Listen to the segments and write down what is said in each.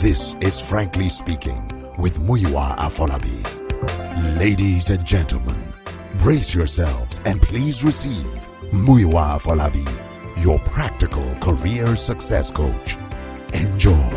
This is Frankly Speaking with Muyiwa Afolabi. Ladies and gentlemen, brace yourselves and please receive Muyiwa Afolabi, your practical career success coach. Enjoy.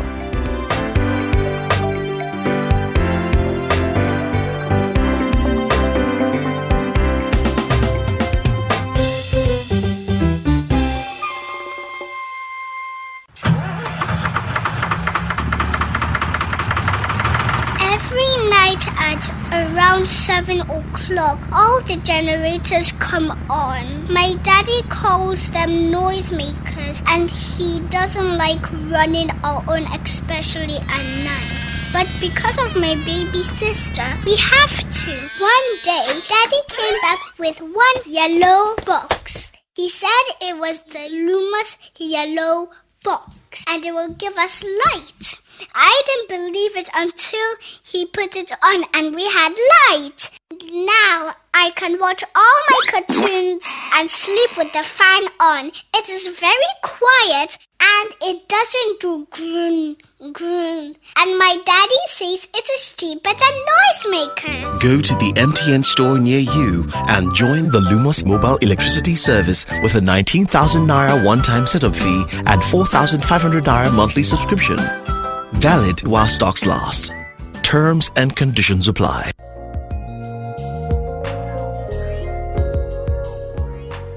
Around 7 o'clock, all the generators come on. My daddy calls them noisemakers, and he doesn't like running our own, especially at night. But because of my baby sister, we have to. One day, daddy came back with one yellow box. He said it was the Lumos yellow box, and it will give us light. I didn't believe it until he put it on and we had light. Now I can watch all my cartoons and sleep with the fan on. It is very quiet and it doesn't do groon, groon. And my daddy says it is cheaper than noisemakers. Go to the MTN store near you and join the Lumos mobile electricity service with a 19,000 Naira one-time setup fee and 4,500 Naira monthly subscription. Valid while stocks last. Terms and conditions apply.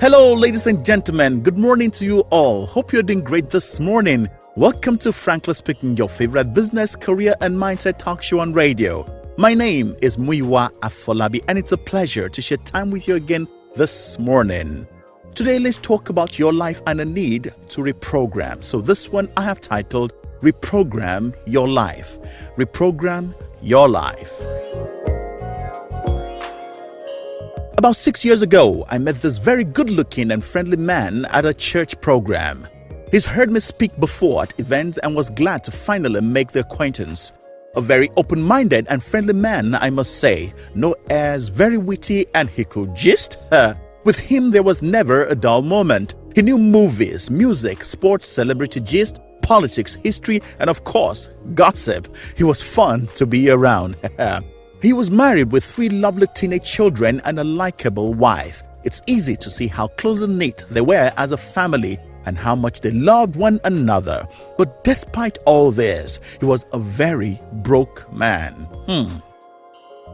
Hello, ladies and gentlemen. Good morning to you all. Hope you're doing great this morning. Welcome to Frankly Speaking, your favorite business, career, and mindset talk show on radio. My name is Muyiwa Afolabi, and it's a pleasure to share time with you again this morning. Today, let's talk about your life and a need to reprogram. So this one I have titled Reprogram Your Life. Reprogram Your Life. About 6 years ago, I met this very good-looking and friendly man at a church program. He's heard me speak before at events and was glad to finally make the acquaintance. A very open-minded and friendly man, I must say, no airs, very witty, and he could gist. With him, there was never a dull moment. He knew movies, music, sports, celebrity gist, politics, history, and of course, gossip. He was fun to be around. He was married with 3 lovely teenage children and a likable wife. It's easy to see how close-knit they were as a family and how much they loved one another. But despite all this, he was a very broke man.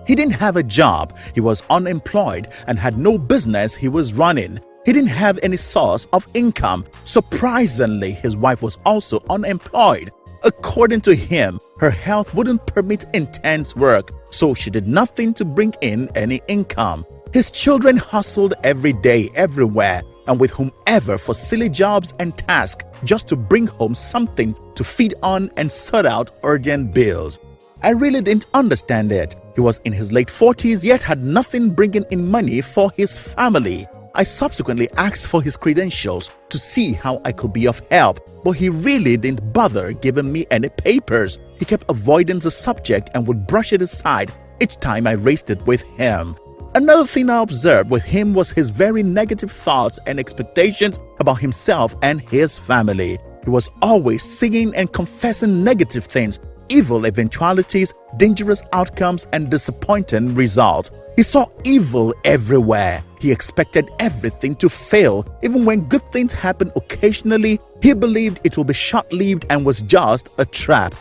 He didn't have a job, he was unemployed and had no business he was running. He didn't have any source of income. Surprisingly, his wife was also unemployed. According to him, her health wouldn't permit intense work, so she did nothing to bring in any income. His children hustled every day, everywhere, and with whomever for silly jobs and tasks just to bring home something to feed on and sort out urgent bills. I really didn't understand it. He was in his late 40s yet had nothing bringing in money for his family. I subsequently asked for his credentials to see how I could be of help, but he really didn't bother giving me any papers. He kept avoiding the subject and would brush it aside each time I raised it with him. Another thing I observed with him was his very negative thoughts and expectations about himself and his family. He was always singing and confessing negative things, evil eventualities, dangerous outcomes, and disappointing results. He saw evil everywhere. He expected everything to fail. Even when good things happen occasionally, he believed it will be short-lived and was just a trap.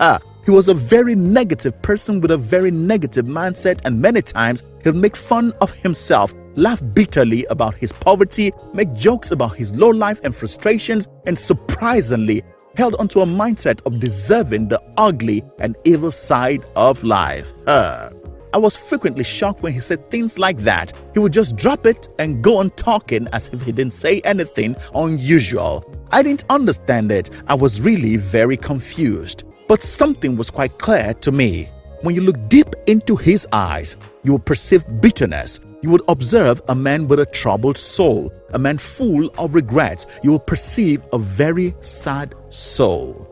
He was a very negative person with a very negative mindset, and many times he'll make fun of himself, laugh bitterly about his poverty, make jokes about his low life and frustrations, and surprisingly, held onto a mindset of deserving the ugly and evil side of life. I was frequently shocked when he said things like that. He would just drop it and go on talking as if he didn't say anything unusual. I didn't understand it. I was really very confused. But something was quite clear to me. When you look deep into his eyes, you will perceive bitterness. You would observe a man with a troubled soul, a man full of regrets. You will perceive a very sad soul.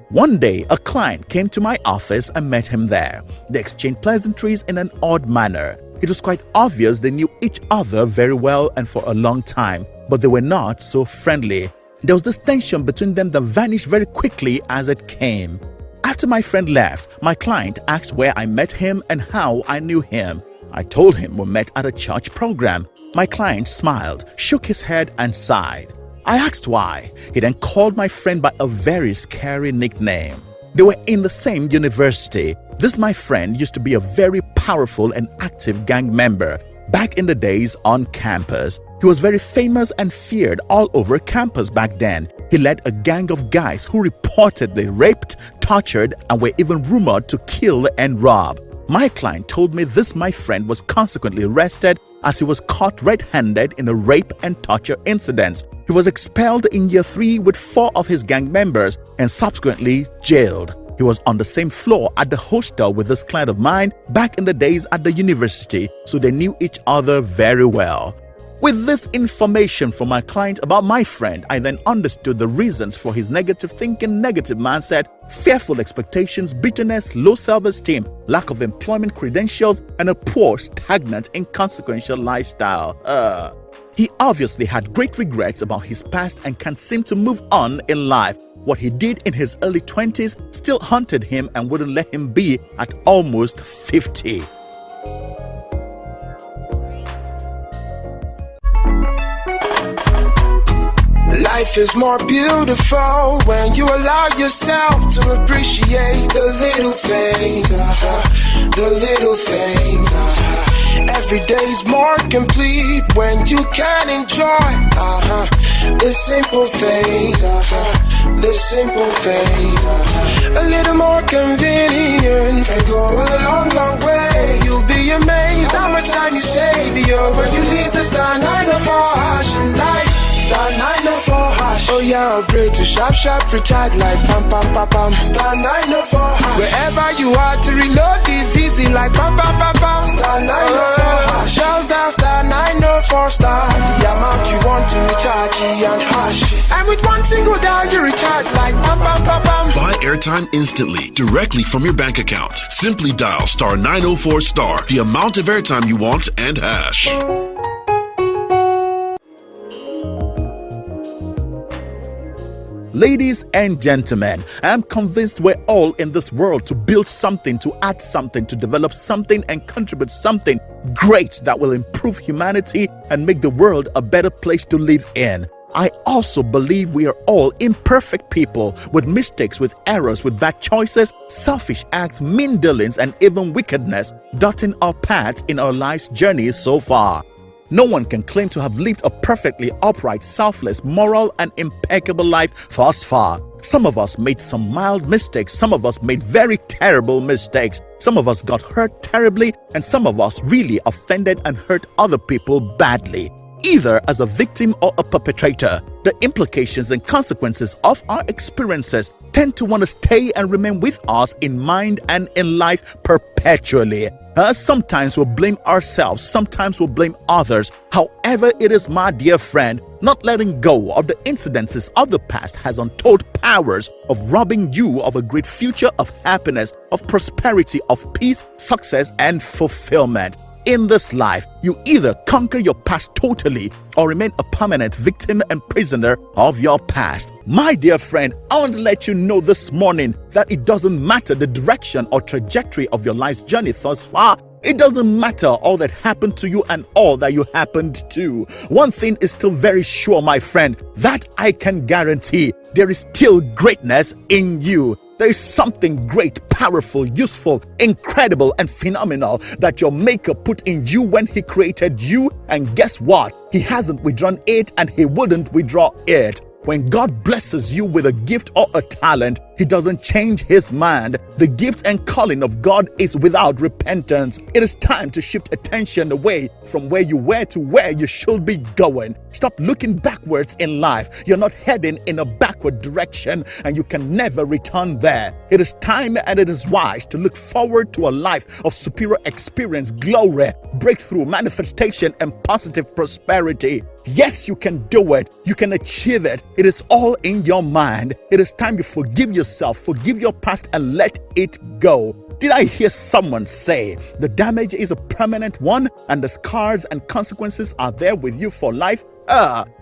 One day, a client came to my office and met him there. They exchanged pleasantries in an odd manner. It was quite obvious they knew each other very well and for a long time, but they were not so friendly. There was this tension between them that vanished very quickly as it came. After my friend left, my client asked where I met him and how I knew him. I told him we met at a church program. My client smiled, shook his head and sighed. I asked why. He then called my friend by a very scary nickname. They were in the same university. This my friend used to be a very powerful and active gang member back in the days on campus. He was very famous and feared all over campus back then. He led a gang of guys who reportedly raped, tortured, and were even rumored to kill and rob. My client told me this my friend was consequently arrested as he was caught red-handed in a rape and torture incident. He was expelled in year 3 with 4 of his gang members and subsequently jailed. He was on the same floor at the hostel with this client of mine back in the days at the university, so they knew each other very well. With this information from my client about my friend, I then understood the reasons for his negative thinking, negative mindset, fearful expectations, bitterness, low self-esteem, lack of employment credentials, and a poor, stagnant, inconsequential lifestyle. He obviously had great regrets about his past and can't seem to move on in life. What he did in his early 20s still haunted him and wouldn't let him be at almost 50. Life is more beautiful when you allow yourself to appreciate the little things, the little things. Every day's more complete when you can enjoy the simple things, the simple things. A little more convenience can go a long, long way. You'll be amazed how much time you save when you leave the star 904 hash and light. Star 904 hash. Oh yeah, upgrade to sharp, sharp, recharge like pam, pam, pam, pam. Star 904 hash. Wherever you are to reload is easy like pam, pam, pam, pam. Star 904 hash. Dials down star 904 star. The amount you want to recharge and hash. And with one single dial you recharge like pam, pam, pam, pam. Buy airtime instantly, directly from your bank account. Simply dial star 904 star, the amount of airtime you want and hash. Ladies and gentlemen, I am convinced we're all in this world to build something, to add something, to develop something and contribute something great that will improve humanity and make the world a better place to live in. I also believe we are all imperfect people with mistakes, with errors, with bad choices, selfish acts, mean dealings, and even wickedness dotting our paths in our life's journey so far. No one can claim to have lived a perfectly upright, selfless, moral, and impeccable life thus far. Some of us made some mild mistakes, some of us made very terrible mistakes, some of us got hurt terribly, and some of us really offended and hurt other people badly. Either as a victim or a perpetrator, the implications and consequences of our experiences tend to want to stay and remain with us in mind and in life perpetually. Sometimes we'll blame ourselves, sometimes we'll blame others. However it is, my dear friend, not letting go of the incidences of the past has untold powers of robbing you of a great future of happiness, of prosperity, of peace, success, and fulfillment. In this life, you either conquer your past totally or remain a permanent victim and prisoner of your past. My dear friend, I want to let you know this morning that it doesn't matter the direction or trajectory of your life's journey thus far. It doesn't matter all that happened to you and all that you happened to. One thing is still very sure, my friend, that I can guarantee: there is still greatness in you. There is something great, powerful, useful, incredible, and phenomenal that your Maker put in you when He created you. And guess what? He hasn't withdrawn it, and He wouldn't withdraw it. When God blesses you with a gift or a talent, He doesn't change His mind. The gift and calling of God is without repentance. It is time to shift attention away from where you were to where you should be going. Stop looking backwards in life. You're not heading in a backward direction, and you can never return there. It is time and it is wise to look forward to a life of superior experience, glory, breakthrough, manifestation, and positive prosperity. Yes, you can do it. You can achieve it. It is all in your mind. It is time you forgive yourself, forgive your past, and let it go. Did I hear someone say the damage is a permanent one and the scars and consequences are there with you for life?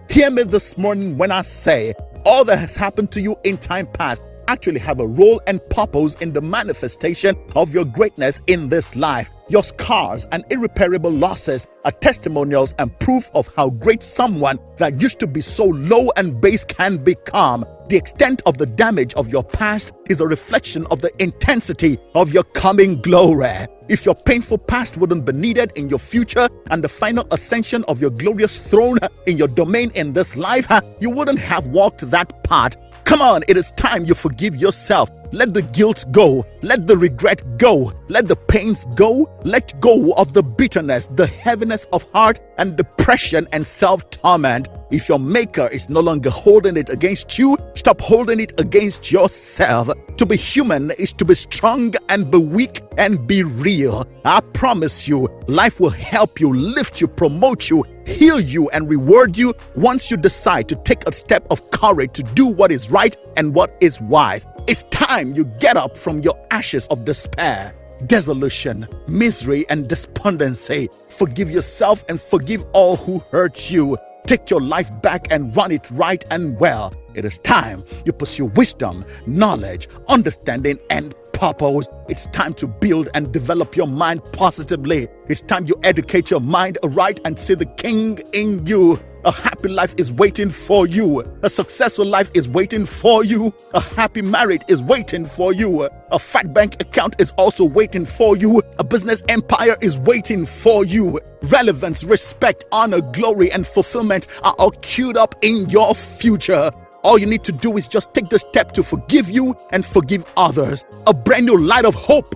Hear me this morning when I say all that has happened to you in time past actually have a role and purpose in the manifestation of your greatness in this life. Your scars and irreparable losses are testimonials and proof of how great someone that used to be so low and base can become. The extent of the damage of your past is a reflection of the intensity of your coming glory. If your painful past wouldn't be needed in your future and the final ascension of your glorious throne in your domain in this life, you wouldn't have walked that path. Come on, it is time you forgive yourself. Let the guilt go. Let the regret go. Let the pains go. Let go of the bitterness, the heaviness of heart, and depression and self-torment. If your maker is no longer holding it against you, stop holding it against yourself. To be human is to be strong and be weak and be real. I promise you, life will help you, lift you, promote you, heal you, and reward you once you decide to take a step of courage to do what is right and what is wise. It's time you get up from your ashes of despair, desolation, misery, and despondency. Forgive yourself and forgive all who hurt you. Take your life back and run it right and well. It is time you pursue wisdom, knowledge, understanding, and purpose. It's time to build and develop your mind positively. It's time you educate your mind aright and see the King in you. A happy life is waiting for you. A successful life is waiting for you. A happy marriage is waiting for you. A fat bank account is also waiting for you. A business empire is waiting for you. Relevance, respect, honor, glory, and fulfillment are all queued up in your future. All you need to do is just take the step to forgive you and forgive others. A brand new light of hope,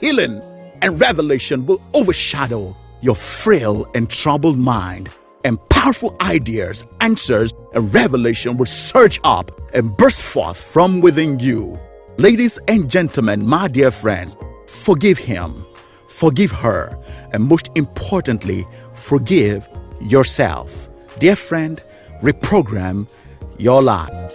healing, and revelation will overshadow your frail and troubled mind. And powerful ideas, answers, and revelation will surge up and burst forth from within you. Ladies and gentlemen, my dear friends, forgive him, forgive her, and most importantly, forgive yourself. Dear friend, reprogram your life.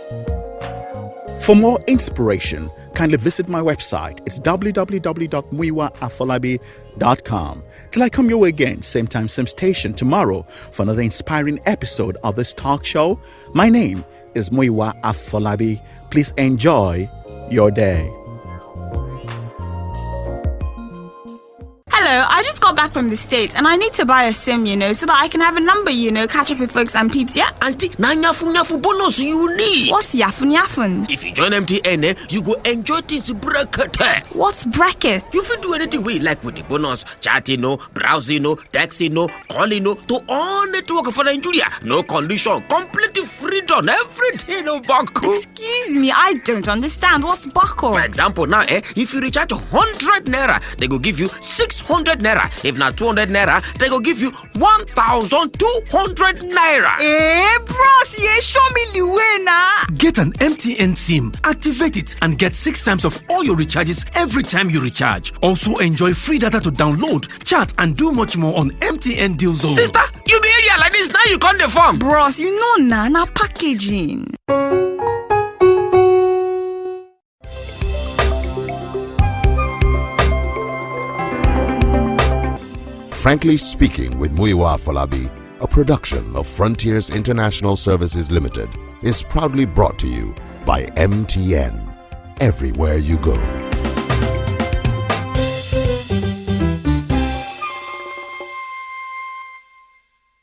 For more inspiration, kindly visit my website. It's www.muyiwaafolabi.com. Till I come your way again, same time, same station tomorrow for another inspiring episode of this talk show. My name is Muyiwa Afolabi. Please enjoy your day. Hello, I just got back from the States and I need to buy a SIM, so that I can have a number, catch up with folks and peeps, yeah? Auntie, na nyafu bonus you need. What's yafun? If you join MTN, you go enjoy things bracket. What's bracket? You can do anything we like with the bonus. Chatting, browsing, texting, calling, to all network for Nigeria. No condition, completely freedom, everything, Bako. Excuse me, I don't understand. What's Bako? For example, now, if you recharge 100 naira, they go give you 600 naira. If not 200 naira, they go give you 1,200 naira. Bros, show me the way now. Get an MTN SIM, activate it, and get 6 times of all your recharges every time you recharge. Also enjoy free data to download, chat, and do much more on MTN Deal Zone. Sister, you be area like this, now you can't deform. Bros, na packaging. Frankly Speaking with Muyiwa Afolabi, a production of Frontiers International Services Limited, is proudly brought to you by MTN. Everywhere you go.